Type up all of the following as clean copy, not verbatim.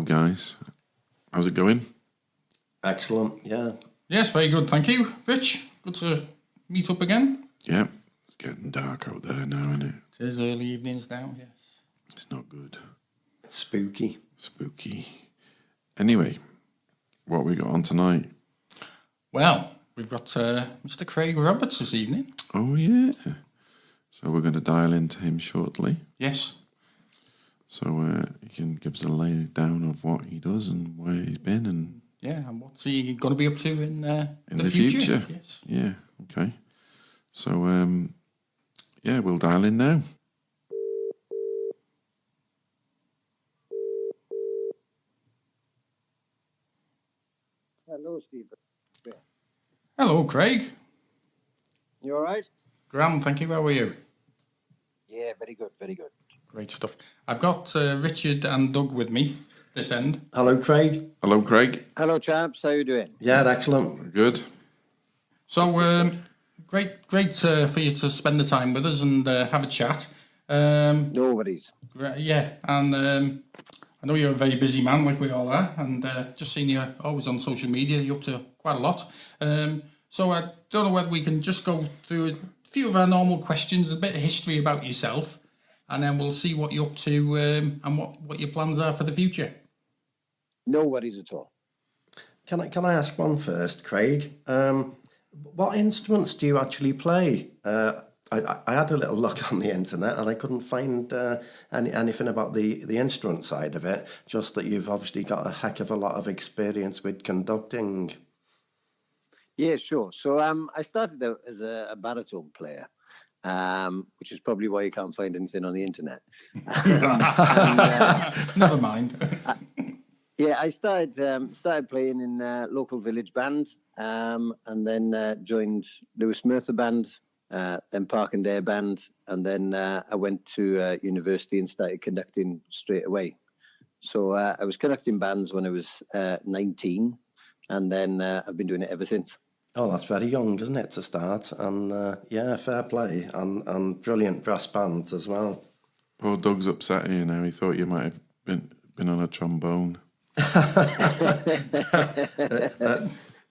guys. How's it going? Excellent, yeah. Yes, very good, thank you. Rich, good to meet up again. Yeah, it's getting dark out there now, isn't it? It is early evenings now, yes. It's not good. It's spooky. Spooky. Anyway, what we got on tonight? Well, we've got Mr. Craig Roberts this evening. Oh, yeah. So we're going to dial into him shortly. Yes. So he can give us a lay down of what he does and where he's been and... Yeah, and what's he going to be up to in the future? Yes. Yeah, okay. So, yeah, we'll dial in now. Hello, Steve. Hello, Craig. You all right? Graham, thank you. How are you? Yeah, very good, very good. Great stuff. I've got Richard and Doug with me this end. Hello, Craig. Hello, Craig. Hello, chaps. How you doing? Yeah, excellent. Good. So, great for you to spend the time with us and have a chat. No worries. Yeah, and I know you're a very busy man, like we all are, and just seen you always on social media. You're up to quite a lot. So I don't know whether we can just go through a few of our normal questions, a bit of history about yourself, and then we'll see what you're up to and what your plans are for the future. No worries at all. Can I ask one first, Craig? What instruments do you actually play? I had a little look on the internet and I couldn't find anything about the instrument side of it, just that you've obviously got a heck of a lot of experience with conducting. Yeah, sure. So I started out as a baritone player, which is probably why you can't find anything on the internet. Never mind. Yeah, I started playing in local village bands, and then joined Lewis Merthyr Band, then Park and Dare Band, and then I went to university and started conducting straight away. So I was conducting bands when I was 19, and then I've been doing it ever since. Oh, that's very young, isn't it, to start? And yeah, fair play, and brilliant brass bands as well. Poor Doug's upset here now. He thought you might have been on a trombone.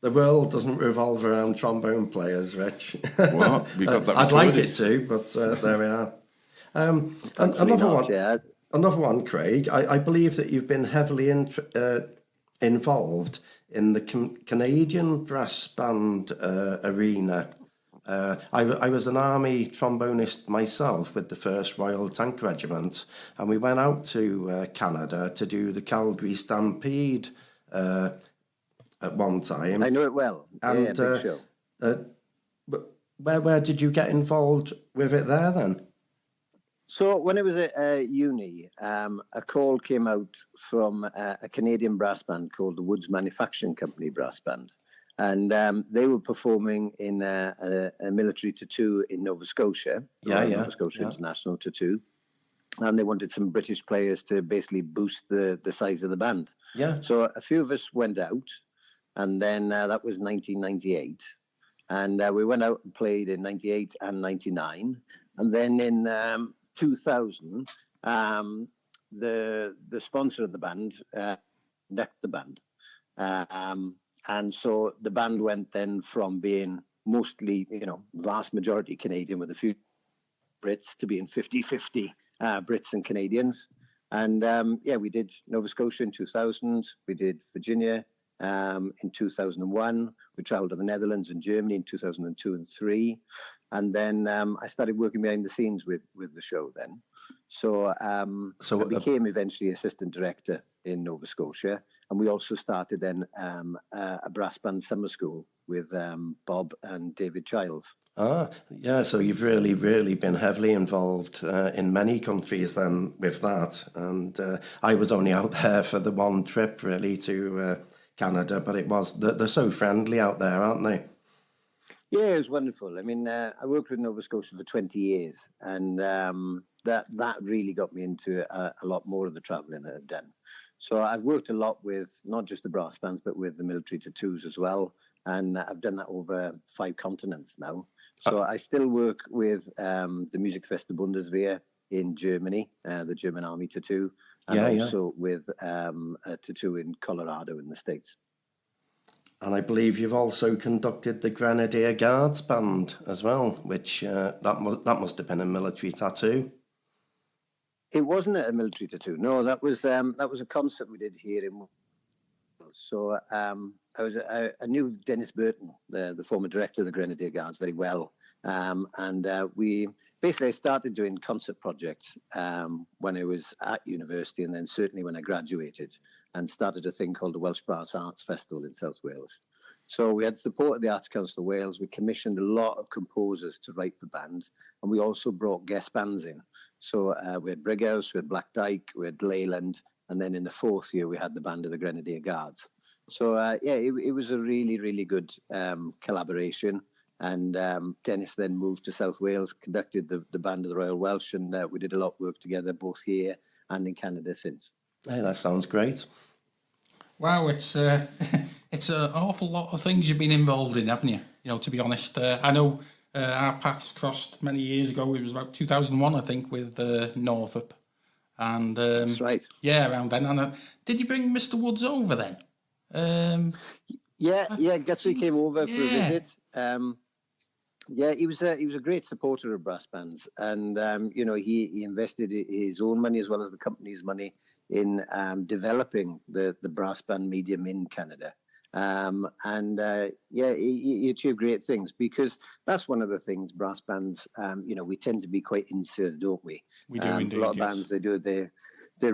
The world doesn't revolve around trombone players, Rich. What? We got that I'd like recorded. it to, but there we are. Another one, Craig. I believe that you've been heavily involved in the Canadian brass band arena. I was an army trombonist myself with the 1st Royal Tank Regiment, and we went out to Canada to do the Calgary Stampede at one time. I know it well. And big show. Where did you get involved with it there then? So when I was at uni, a call came out from a Canadian brass band called the Woods Manufacturing Company Brass Band. And they were performing in a military tattoo in Nova Scotia. Nova Scotia International Tattoo. And they wanted some British players to basically boost the size of the band. Yeah. So a few of us went out, and then that was 1998. And we went out and played in 98 and 99. And then in 2000, the sponsor of the band left the band. And so the band went then from being mostly, vast majority Canadian with a few Brits to being 50-50 Brits and Canadians. And we did Nova Scotia in 2000. We did Virginia in 2001. We traveled to the Netherlands and Germany in 2002 and 3. And then I started working behind the scenes with the show then. So I became eventually assistant director in Nova Scotia. And we also started then a brass band summer school with Bob and David Childs. Ah, yeah, so you've really, really been heavily involved in many countries then with that. And I was only out there for the one trip really to Canada, but they're so friendly out there, aren't they? Yeah, it was wonderful. I mean, I worked with Nova Scotia for 20 years, and that really got me into a lot more of the traveling that I've done. So I've worked a lot with not just the brass bands, but with the military tattoos as well. And I've done that over 5 continents now. So I still work with the Musikfest der Bundeswehr in Germany, the German Army Tattoo, and Yeah, yeah. also with a tattoo in Colorado in the States. And I believe you've also conducted the Grenadier Guards Band as well, which that must have been a military tattoo. It wasn't a military tattoo. No, that was a concert we did here in. So I knew Dennis Burton, the former director of the Grenadier Guards, very well, and we basically started doing concert projects when I was at university, and then certainly when I graduated, and started a thing called the Welsh Brass Arts Festival in South Wales. So we had support of the Arts Council of Wales. We commissioned a lot of composers to write for bands, and we also brought guest bands in. So we had Brighouse, we had Black Dyke, we had Leyland, and then in the fourth year we had the band of the Grenadier Guards. So it was a really, really good collaboration. And Dennis then moved to South Wales, conducted the band of the Royal Welsh, and we did a lot of work together both here and in Canada since. Hey, that sounds great. Wow, it's an awful lot of things you've been involved in, haven't you? You know, to be honest, I know our paths crossed many years ago. It was about 2001, I think, with Northup. And That's right. Yeah, around then. And did you bring Mr. Woods over then? Yeah, Guthrie came over for a Yeah. visit. He was a great supporter of brass bands, and he invested his own money as well as the company's money in developing the brass band medium in Canada. He achieved great things, because that's one of the things brass bands, we tend to be quite insular, don't we? We do indeed, a lot of yes. bands, they do their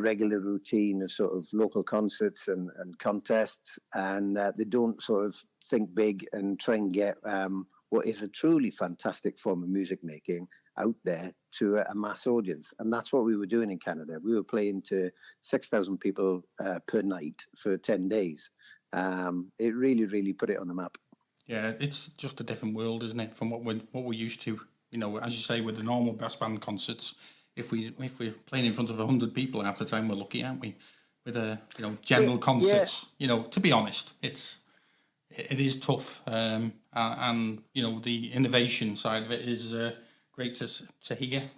regular routine of sort of local concerts and contests, and they don't sort of think big and try and get what is a truly fantastic form of music making out there to a mass audience. And that's what we were doing in Canada. We were playing to 6,000 people per night for 10 days. It really, really put it on the map. Yeah, it's just a different world, isn't it, from what we're used to? You know, as you say, with the normal brass band concerts, if we're playing in front of 100 people half the time, we're lucky, aren't we? With general concerts, to be honest, it is tough, and the innovation side of it is great to hear.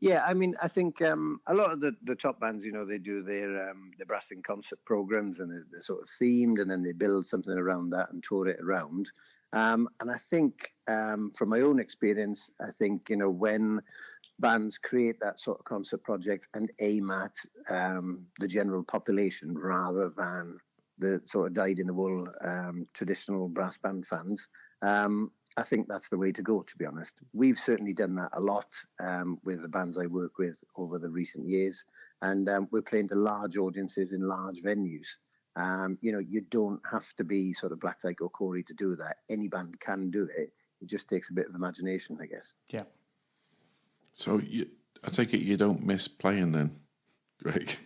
Yeah, I mean, I think a lot of the top bands, they do their brass in concert programs, and they're sort of themed, and then they build something around that and tour it around. And I think from my own experience, I think, when bands create that sort of concert project and aim at the general population rather than the sort of dyed-in-the-wool traditional brass band fans, I think that's the way to go, to be honest. We've certainly done that a lot with the bands I work with over the recent years, and we're playing to large audiences in large venues. You don't have to be sort of Black Dyke or Corey to do that. Any band can do it. It just takes a bit of imagination, I guess. Yeah. So I take it you don't miss playing then, Greg?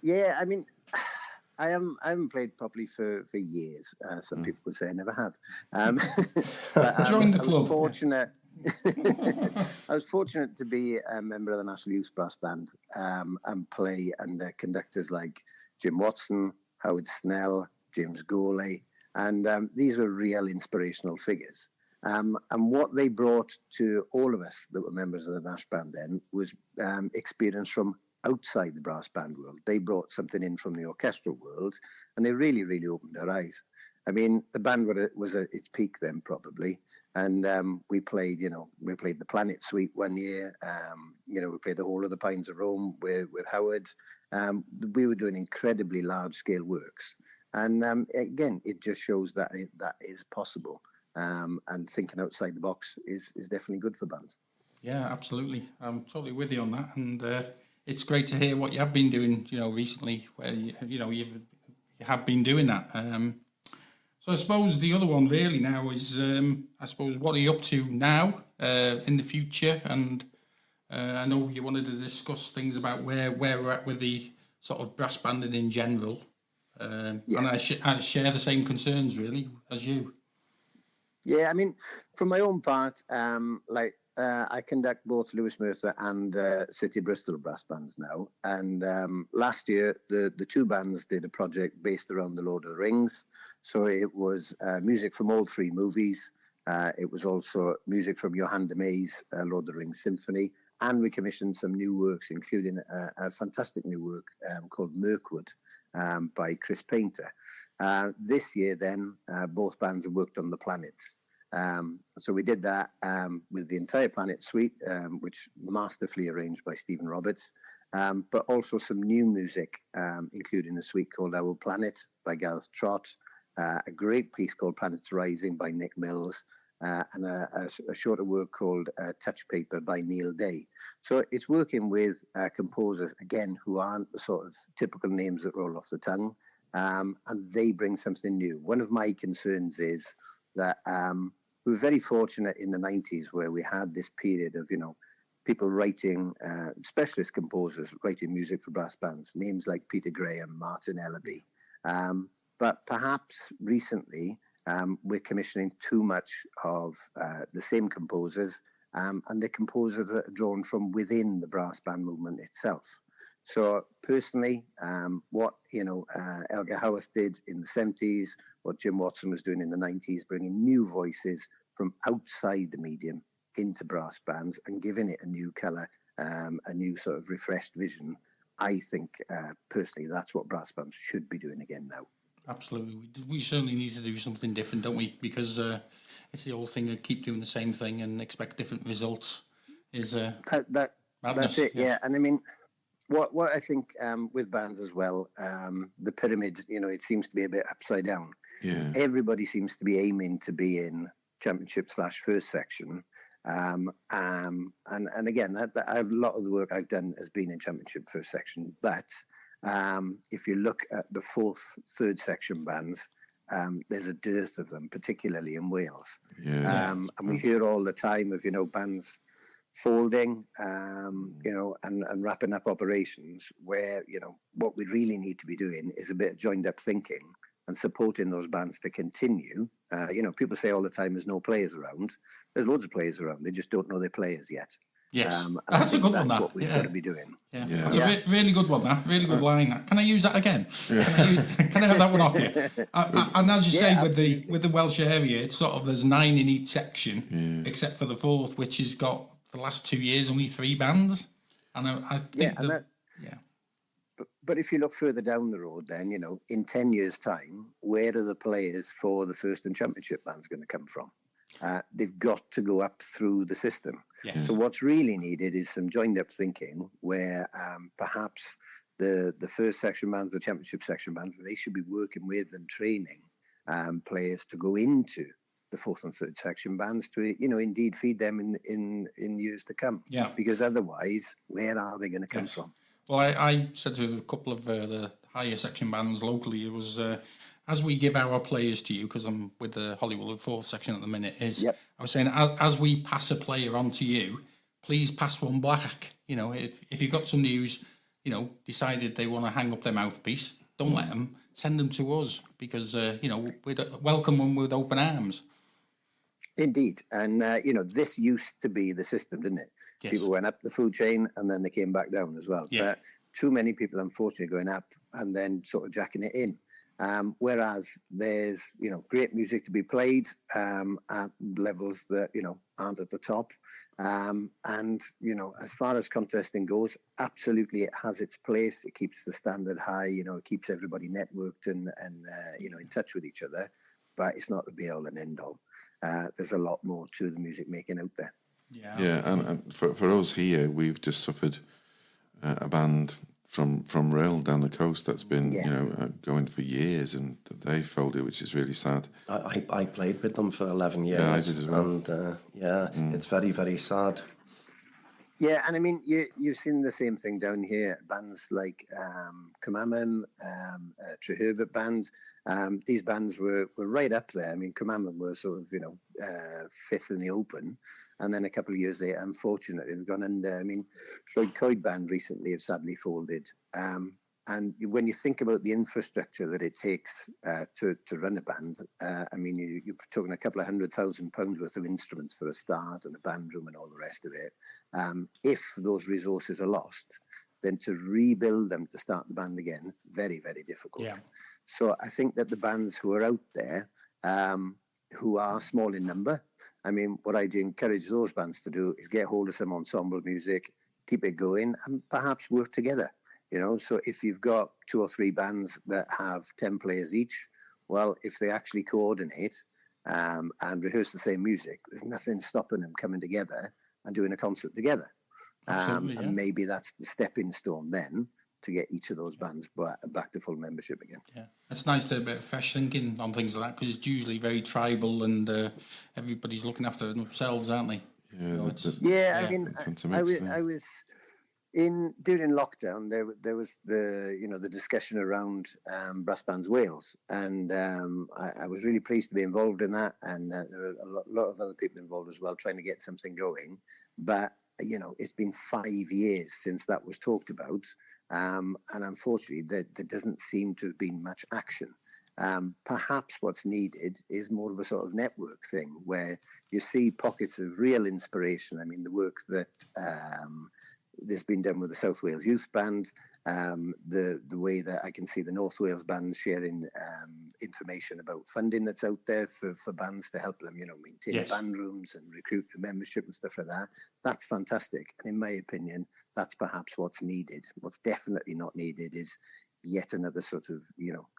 Yeah, I mean, I haven't played properly for years. Some people would say I never have. But, Join the club. I was fortunate to be a member of the National Youth Brass Band and play under conductors like Jim Watson, Howard Snell, James Goley, and these were real inspirational figures. And what they brought to all of us that were members of the Nash Band then was experience from outside the brass band world. They brought something in from the orchestral world, and they really, really opened our eyes. I mean, the band was at its peak then, probably. And we played the Planet Suite one year. We played the Hall of the Pines of Rome with Howard. We were doing incredibly large-scale works. And again, it just shows that that is possible. And thinking outside the box is definitely good for bands. Yeah, absolutely. I'm totally with you on that. And it's great to hear what you have been doing, recently, where you have been doing that. So I suppose the other one really now is, what are you up to now in the future? And I know you wanted to discuss things about where we're at with the sort of brass banding in general. And I share the same concerns really as you. Yeah, I mean, for my own part, I conduct both Lewis Merthyr and City of Bristol brass bands now. And last year, the two bands did a project based around the Lord of the Rings. So it was music from all three movies. It was also music from Johann de Meij's Lord of the Rings Symphony, and we commissioned some new works, including a fantastic new work called Mirkwood by Chris Painter. This year, then, both bands have worked on the planets. So we did that with the entire Planet Suite, which masterfully arranged by Stephen Roberts, but also some new music, including a suite called Our Planet by Gareth Trott, a great piece called Planets Rising by Nick Mills, and a shorter work called Touch Paper by Neil Day. So it's working with composers, again, who aren't the sort of typical names that roll off the tongue, and they bring something new. One of my concerns is that we were very fortunate in the 90s where we had this period of, people writing, specialist composers writing music for brass bands, names like Peter Graham, Martin Ellaby. But perhaps recently we're commissioning too much of the same composers, and the composers that are drawn from within the brass band movement itself. So personally, what Elgar Howarth did in the 70s, what Jim Watson was doing in the 90s, bringing new voices from outside the medium into brass bands and giving it a new colour, a new sort of refreshed vision. I think personally that's what brass bands should be doing again now. Absolutely, we certainly need to do something different, don't we? Because it's the old thing of keep doing the same thing and expect different results. Is madness. That's it, yes. yeah. And I mean, what I think with bands as well, the pyramid, it seems to be a bit upside down. Yeah. Everybody seems to be aiming to be in championship/first section. And again, that a lot of the work I've done has been in championship first section. But if you look at the fourth, third section bands, there's a dearth of them, particularly in Wales. Yeah. And we hear all the time of bands folding, and wrapping up operations where what we really need to be doing is a bit of joined up thinking and supporting those bands to continue. People say all the time there's no players around. There's loads of players around. They just don't know they're players yet. Yes, and that's a good one. That's That what we've got to be doing. Yeah, Yeah. that's a really good one. That really good line. That. Can I use that again? Can I have that one off you? And as you say, with the Welsh area, it's sort of there's 9 in each section, except for the fourth, which has got for the last 2 years only 3 bands. And I think But if you look further down the road, then in 10 years' time, where are the players for the first and championship bands going to come from? They've got to go up through the system. Yes. So what's really needed is some joined-up thinking, where perhaps the first section bands, the championship section bands, they should be working with and training players to go into the fourth and third section bands to indeed feed them in years to come. Yeah. Because otherwise, where are they going to come from? Well, I said to a couple of the higher section bands locally, it was as we give our players to you, because I'm with the Hollywood fourth section at the minute, I was saying, as we pass a player on to you, please pass one back. If you've got somebody who's, decided they want to hang up their mouthpiece, don't let them, send them to us, because, we'd welcome them with open arms. Indeed. And, this used to be the system, didn't it? Yes. People went up the food chain and then they came back down as well. Yeah. But too many people, unfortunately, going up and then sort of jacking it in. Whereas there's, great music to be played at levels that, aren't at the top. And, as far as contesting goes, absolutely it has its place. It keeps the standard high, it keeps everybody networked and in touch with each other. But it's not the be all and end all. There's a lot more to the music making out there. Yeah, and for us here, we've just suffered a band from Rail down the coast that's been going for years, and they folded, which is really sad. I played with them for 11 years. Yeah, I did as well. And it's very, very sad. Yeah, and I mean, you've seen the same thing down here. Bands like Cummaman, Treherbert bands. These bands were right up there. I mean, Cummaman were sort of, fifth in the Open. And then a couple of years later, unfortunately, they've gone under. I mean, Lloyd Coyd band recently have sadly folded. And when you think about the infrastructure that it takes to run a band, I mean, you're talking a couple of £100,000 worth of instruments for a start and a band room and all the rest of it. If those resources are lost, then to rebuild them to start the band again, very, very difficult. Yeah. So I think that the bands who are out there, who are small in number. I mean, what I'd encourage those bands to do is get hold of some ensemble music, keep it going, and perhaps work together. So if you've got 2 or 3 bands that have 10 players each, well, if they actually coordinate and rehearse the same music, there's nothing stopping them coming together and doing a concert together. And maybe that's the stepping stone then to get each of those bands back to full membership again. Yeah, it's nice to have a bit of fresh thinking on things like that, because it's usually very tribal and everybody's looking after themselves, aren't they? Yeah, I mean, I was during lockdown. There was the discussion around Brass Bands Wales, and I was really pleased to be involved in that, and there were a lot of other people involved as well, trying to get something going. But it's been 5 years since that was talked about. And unfortunately, there doesn't seem to have been much action. Perhaps what's needed is more of a sort of network thing where you see pockets of real inspiration. I mean, the work that there's been done with the South Wales Youth Band, the way that I can see the North Wales bands sharing information about funding that's out there for bands to help them, maintain band rooms and recruit membership and stuff like that. That's fantastic. And in my opinion, that's perhaps what's needed. What's definitely not needed is yet another sort of,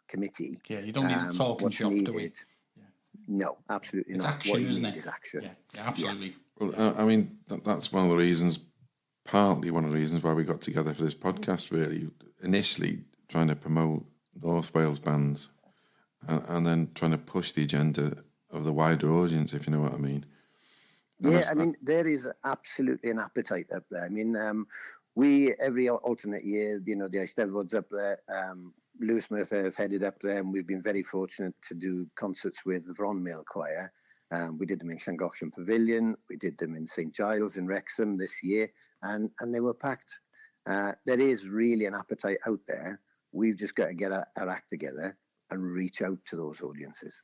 committee. Yeah, you don't need a talking shop, do we? Yeah. No, absolutely it's not. Action, what you isn't need it? is action. Yeah, absolutely. Yeah. Well, I mean, that's one of the reasons, partly one of the reasons why we got together for this podcast, really. Initially trying to promote North Wales bands and then trying to push the agenda of the wider audience, if you know what I mean. There is absolutely an appetite up there. I mean, we, every alternate year, the Eisteddfod's up there. Lewis Merthyr have headed up there, and we've been very fortunate to do concerts with the Vron Male Choir. We did them in Llangollen Pavilion. We did them in St Giles in Wrexham this year, and they were packed. There is really an appetite out there. We've just got to get our act together and reach out to those audiences.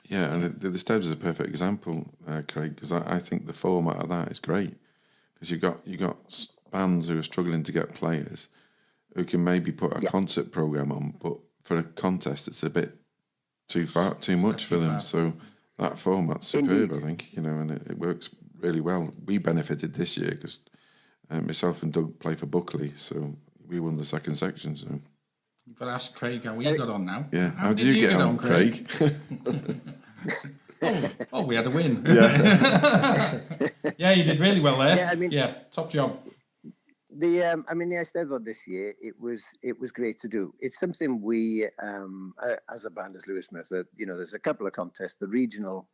Yeah, and the Steads is a perfect example, Craig, because I think the format of that is great, because you got bands who are struggling to get players who can maybe put a concert program on, but for a contest it's a bit too much for them. So that format's superb, I think, and it works really well. We benefited this year because myself and Doug play for Buckley, so we won the second section. So you've got to ask Craig how he got on now. Yeah, how did you get on, Craig? we had a win. Yeah, yeah, you did really well there. Yeah, top job. The Eisteddfod this year, it was great to do. It's something we, as a band, as Lewis Merthyr, there's a couple of contests. The regional,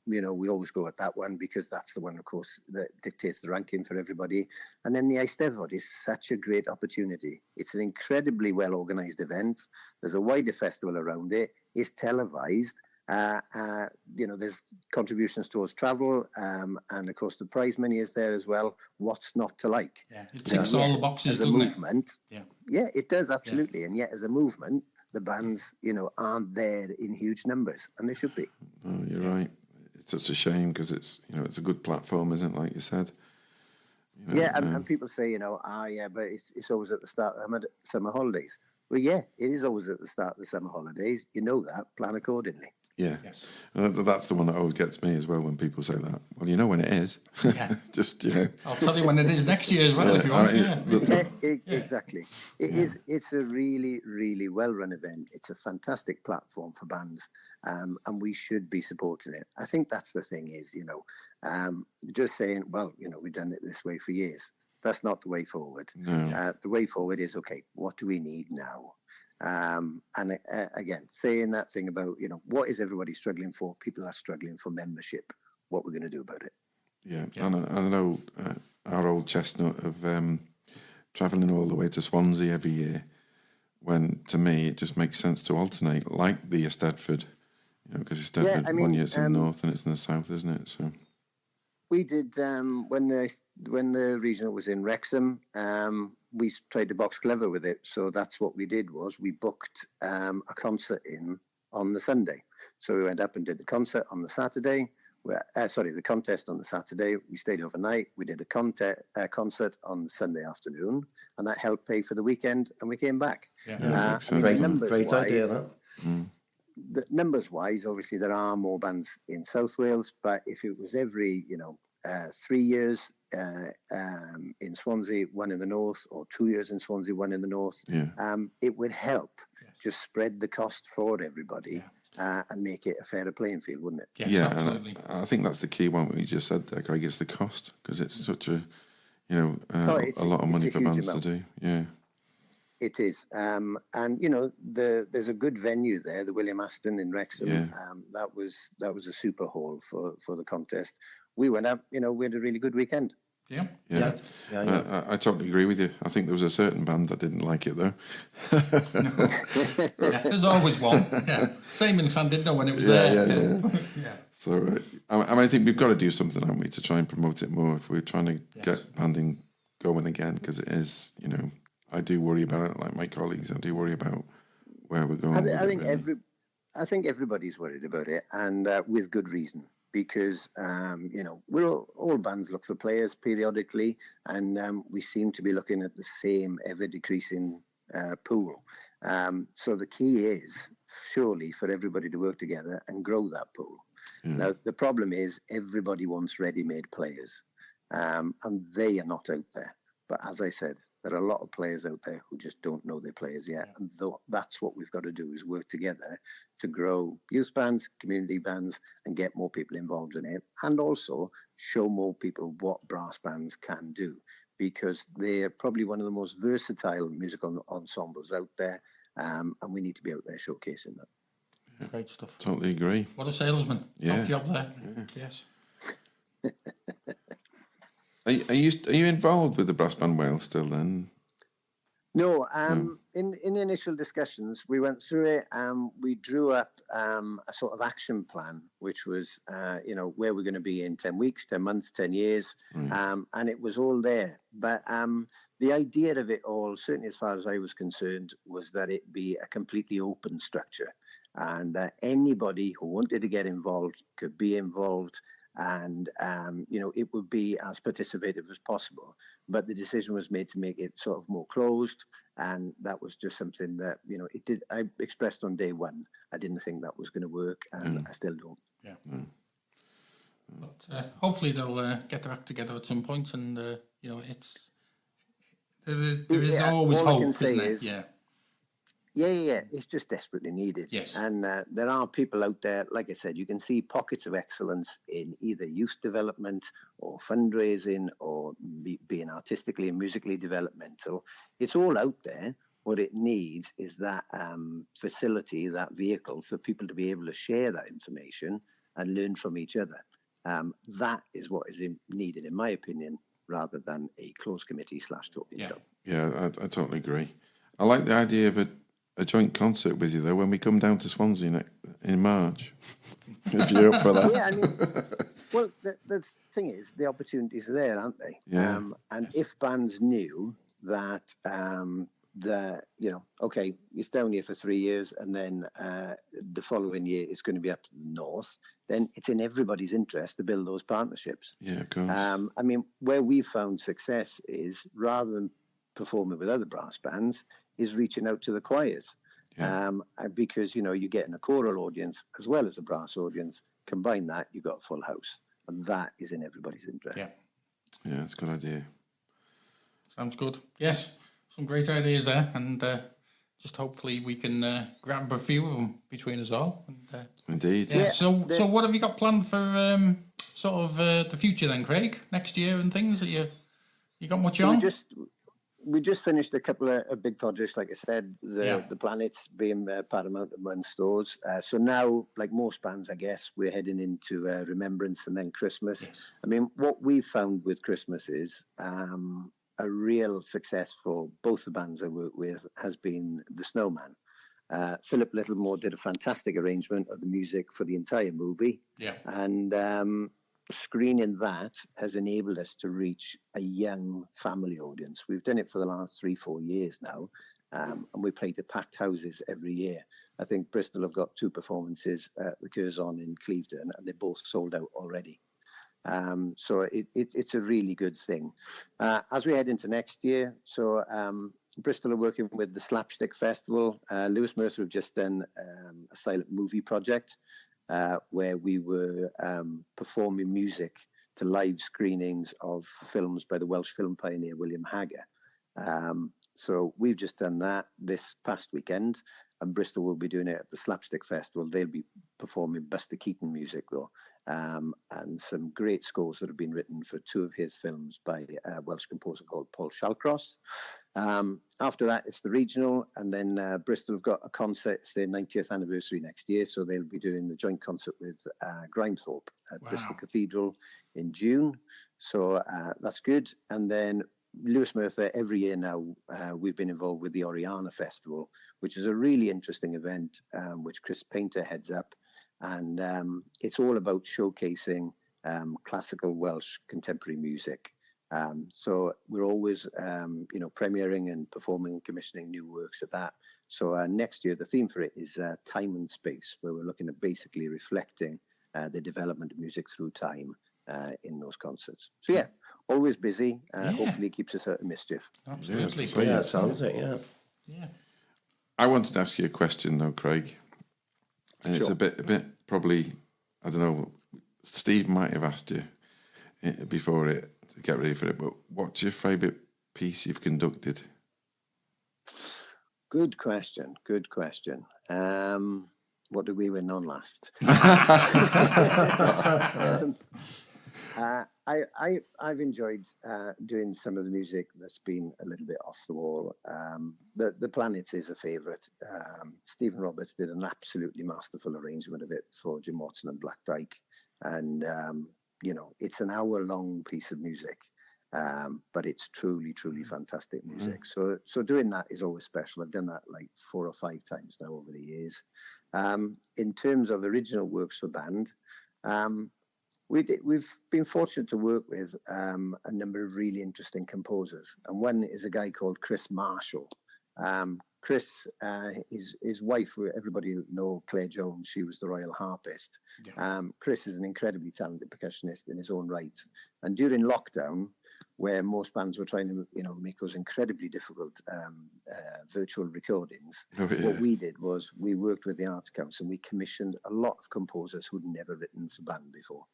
we always go at that one because that's the one, of course, that dictates the ranking for everybody. And then the Eisteddfod is such a great opportunity. It's an incredibly well-organised event. There's a wider festival around it. It's televised. There's contributions towards travel, and of course the prize money is there as well. What's not to like? Yeah, it ticks all the boxes, as a movement. Yeah, it does, absolutely. And yet, as a movement, the bands, aren't there in huge numbers, and they should be. Oh, you're right. It's such a shame because it's it's a good platform, isn't it? Like you said. And people say, but it's always at the start of the summer holidays. Well, yeah, it is always at the start of the summer holidays. You know that. Plan accordingly. Yeah, yes. That's the one that always gets me as well when people say that. Well, you know when it is. Yeah. Just, I'll tell you when it is next year as well if you want. Exactly. It is. It's a really, really well-run event. It's a fantastic platform for bands, and we should be supporting it. I think that's the thing is, just saying, well, we've done it this way for years. That's not the way forward. No. The way forward is, okay, what do we need now? Again, saying that thing about, what is everybody struggling for? People are struggling for membership. What we're going to do about it. Yeah. And I know our old chestnut of travelling all the way to Swansea every year, when to me it just makes sense to alternate, like the Eisteddfod, because Eisteddfod, 1 year it's in the north and it's in the south, isn't it? So we did when the regional was in Wrexham. We tried to box clever with it, so that's what we did. Was we booked a concert on the Sunday. So we went up and did the concert on the Saturday. The contest on the Saturday. We stayed overnight. We did a concert on the Sunday afternoon, and that helped pay for the weekend. And we came back. Yeah, great idea that. the numbers wise, obviously there are more bands in South Wales, but if it was every 3 years in Swansea, one in the north, or 2 years in Swansea, one in the north, it would help just spread the cost for everybody. And make it a fairer playing field, wouldn't it? Yes, Yeah, absolutely. and I think that's the key one we just said there, Craig. It's the cost, because it's such a a lot of money for bands to do. Yeah, it is. And there's a good venue there, the William Aston in Wrexham. Yeah. That was a super hall for the contest. We went up. We had a really good weekend. Yeah. I totally agree with you. I think there was a certain band that didn't like it though. There's always one. Yeah, same in Llandudno when it was there. Yeah. So I think we've got to do something, haven't we, to try and promote it more if we're trying to get banding going again, because it is, I do worry about it, like my colleagues. I do worry about where we're going. I think everybody's worried about it, and with good reason. Because we're all bands look for players periodically, and we seem to be looking at the same ever decreasing pool. So the key is surely for everybody to work together and grow that pool. Now the problem is everybody wants ready-made players, and they are not out there. But as I said, there are a lot of players out there who just don't know their players yet. And that's what we've got to do, is work together to grow youth bands, community bands, and get more people involved in it. And also show more people what brass bands can do, because they're probably one of the most versatile musical ensembles out there. And we need to be out there showcasing that. Yeah. Great stuff. Totally agree. What a salesman. Yeah. Top job there. Yeah. Yes. Are you involved with the Brass Band Wales still then? No, in the initial discussions, we went through it. We drew up a sort of action plan, which was, where we're going to be in 10 weeks, 10 months, 10 years. And it was all there. But the idea of it all, certainly as far as I was concerned, was that it be a completely open structure, and that anybody who wanted to get involved could be involved. And, it would be as participative as possible. But the decision was made to make it sort of more closed. And that was just something that, I expressed on day one. I didn't think that was going to work, and I still don't. Yeah. But hopefully they'll get their act together at some point, and, it's... There is always hope, isn't it? Yeah. It's just desperately needed. Yes. And there are people out there, like I said, you can see pockets of excellence in either youth development or fundraising or being artistically and musically developmental. It's all out there. What it needs is that facility, that vehicle for people to be able to share that information and learn from each other. That is what is needed, in my opinion, rather than a closed committee / talking shop. Yeah, I totally agree. I like the idea of a joint concert with you, though, when we come down to Swansea in March. If you're up for that. Yeah, well, the thing is, the opportunities are there, aren't they? Yeah. And if bands knew that, okay, it's down here for 3 years, and then the following year it's going to be up to the north, then it's in everybody's interest to build those partnerships. Yeah, of course. Where we've found success is, rather than performing with other brass bands, is reaching out to the choirs. Because, you're getting a choral audience as well as a brass audience. Combine that, you've got a full house. And that is in everybody's interest. Yeah, it's a good idea. Sounds good. Yes, some great ideas there. And just hopefully we can grab a few of them between us all. And, Indeed. Yeah. So what have you got planned for the future then, Craig? Next year and things? You got much on? We just finished a couple of big projects, like I said, the Planets being Paramount and One Stores. So now, like most bands, I guess, we're heading into Remembrance and then Christmas. Yes. What we've found with Christmas is a real success for both the bands I work with has been The Snowman. Philip Littlemore did a fantastic arrangement of the music for the entire movie. Yeah. And screening that has enabled us to reach a young family audience. We've done it for the last 3-4 years now, and we play to packed houses every year. I think Bristol have got 2 performances at the Curzon in Clevedon, and they're both sold out already. So it's a really good thing. As we head into next year, so Bristol are working with the Slapstick Festival. Lewis Mercer have just done a silent movie project where we were performing music to live screenings of films by the Welsh film pioneer William Hagger. So we've just done that this past weekend, and Bristol will be doing it at the Slapstick Festival. They'll be performing Buster Keaton music, though, and some great scores that have been written for 2 of his films by a Welsh composer called Paul Shallcross. After that, it's the regional, and then Bristol have got a concert. It's their 90th anniversary next year, so they'll be doing a joint concert with Grimethorpe at Bristol Cathedral in June. So that's good. And then Lewis Mercer, every year now, we've been involved with the Oriana Festival, which is a really interesting event, which Chris Painter heads up. And it's all about showcasing classical Welsh contemporary music. So we're always, premiering and performing and commissioning new works at that. So next year, the theme for it is time and space, where we're looking at basically reflecting the development of music through time in those concerts. So yeah, always busy. Hopefully it keeps us out of mischief. Absolutely. Yeah, sounds it, yeah. Yeah. I wanted to ask you a question though, Craig. And it's a bit probably, I don't know, Steve might have asked you before it to get ready for it, but what's your favourite piece you've conducted? Good question. What did we win on last? I've enjoyed doing some of the music that's been a little bit off the wall. The Planets is a favourite. Stephen Roberts did an absolutely masterful arrangement of it for Jim Watson and Black Dyke, and it's an hour-long piece of music, but it's truly fantastic music. So doing that is always special. I've done that like 4 or 5 times now over the years. In terms of original works for band, we've been fortunate to work with a number of really interesting composers, and one is a guy called Chris Marshall. Chris, his wife, everybody know Claire Jones, she was the royal harpist. Yeah. Chris is an incredibly talented percussionist in his own right, and during lockdown, where most bands were trying to, make those incredibly difficult virtual recordings. What we did was we worked with the Arts Council and we commissioned a lot of composers who'd never written for band before.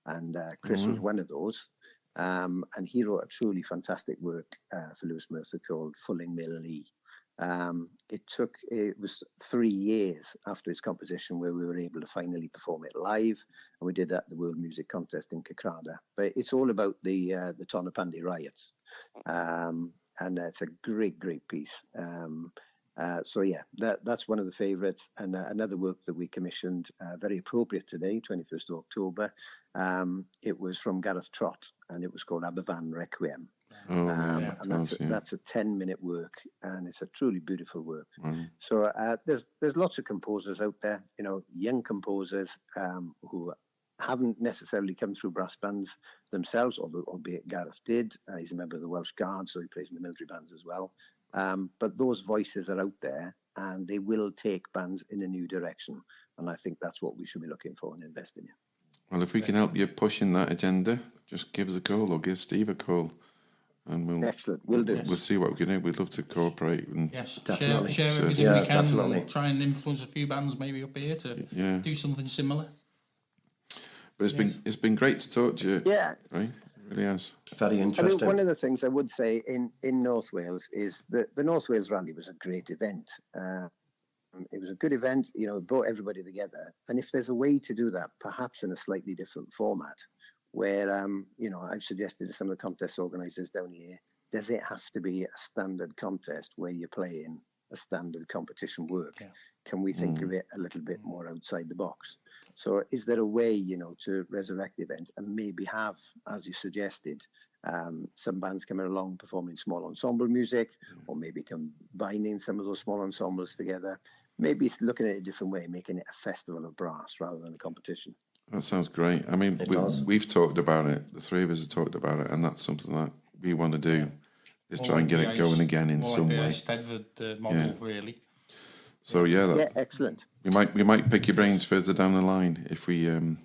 And Chris was one of those. And he wrote a truly fantastic work for Lewis Mercer called Fulling Mill Lee. It was 3 years after its composition where we were able to finally perform it live, and we did that at the World Music Contest in Cakrada. But it's all about the Tonypandy riots, and it's a great piece. So yeah, that's one of the favourites. And another work that we commissioned, very appropriate today, 21st of October. It was from Gareth Trott, and it was called Aberfan Requiem. And that's a 10-minute work, and it's a truly beautiful work. So there's lots of composers out there, young composers who haven't necessarily come through brass bands themselves, albeit Gareth did. He's a member of the Welsh Guard, so he plays in the military bands as well. But those voices are out there, and they will take bands in a new direction. And I think that's what we should be looking for and investing in. Well, if we can help you push in that agenda, just give us a call or give Steve a call. And we'll do. We'll see what we can do. We'd love to cooperate and definitely share everything we can. And try and influence a few bands maybe up here to do something similar. But it's been great to talk to you. Yeah, right. It really has. Very interesting. I mean, one of the things I would say in North Wales is that the North Wales Rally was a great event. It was a good event. It brought everybody together. And if there's a way to do that, perhaps in a slightly different format, where, I've suggested to some of the contest organisers down here, does it have to be a standard contest where you're playing a standard competition work? Yeah. Can we think of it a little bit more outside the box? So is there a way, to resurrect the event and maybe have, as you suggested, some bands coming along performing small ensemble music, or maybe combining some of those small ensembles together? Maybe it's looking at it a different way, making it a festival of brass rather than a competition. That sounds great. I mean, we've talked about it. The three of us have talked about it, and that's something that we want to do, is try and get it going again in some way. Stedford model, really. So excellent. We might pick your brains further down the line if we can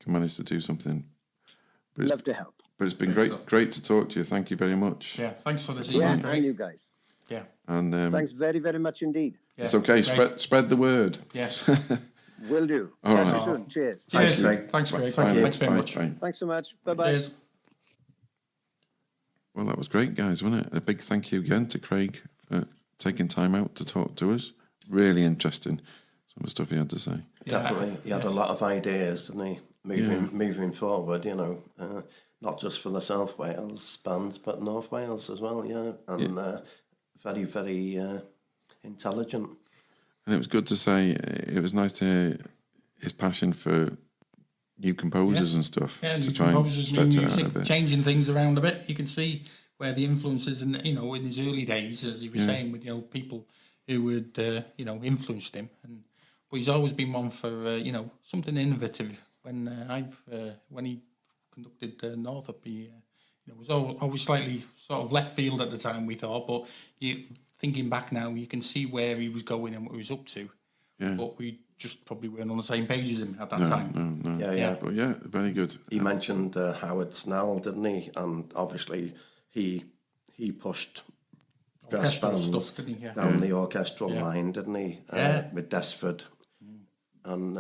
manage to do something. Love to help. But it's been great to talk to you. Thank you very much. Yeah, thanks for this. And you guys. Yeah. And Thanks very, very much indeed. Yeah. it's okay. Great. Spread the word. Yes. Will do. All Catch right. you soon. Cheers. Cheers. Craig. Thanks, Craig. Bye now. Thanks very Bye, much. bye. Thanks so much. Bye-bye. Cheers. Well, that was great, guys, wasn't it? A big thank you again to Craig for taking time out to talk to us. Really interesting, some of the stuff he had to say. Definitely, he had a lot of ideas, didn't he? Moving forward, you know, not just for the South Wales bands, but North Wales as well. Yeah, and very, very intelligent. And it was good to say, it was nice to hear his passion for new composers and stuff, Yeah, to new try and composers, new stretch it out a music, bit. changing things around a bit. You can see where the influences, in his early days, as he was saying, with people who had influenced him. But he's always been one for something innovative. When he conducted Northup, he was always slightly sort of left field at the time, we thought. But thinking back now, you can see where he was going and what he was up to. Yeah. But we just probably weren't on the same page as him at that time. No. Yeah. But yeah, very good. He mentioned Howard Snell, didn't he? And obviously, he pushed brass Orchestral bands stuff, didn't he? Yeah. down the orchestral line, didn't he? With Desford, and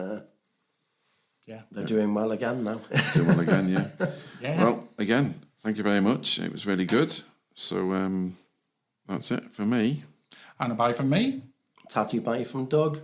they're doing well again now. Do well again, yeah. Yeah. Well, again, thank you very much. It was really good. So that's it for me. And a bye from me. Tatty bye from Doug.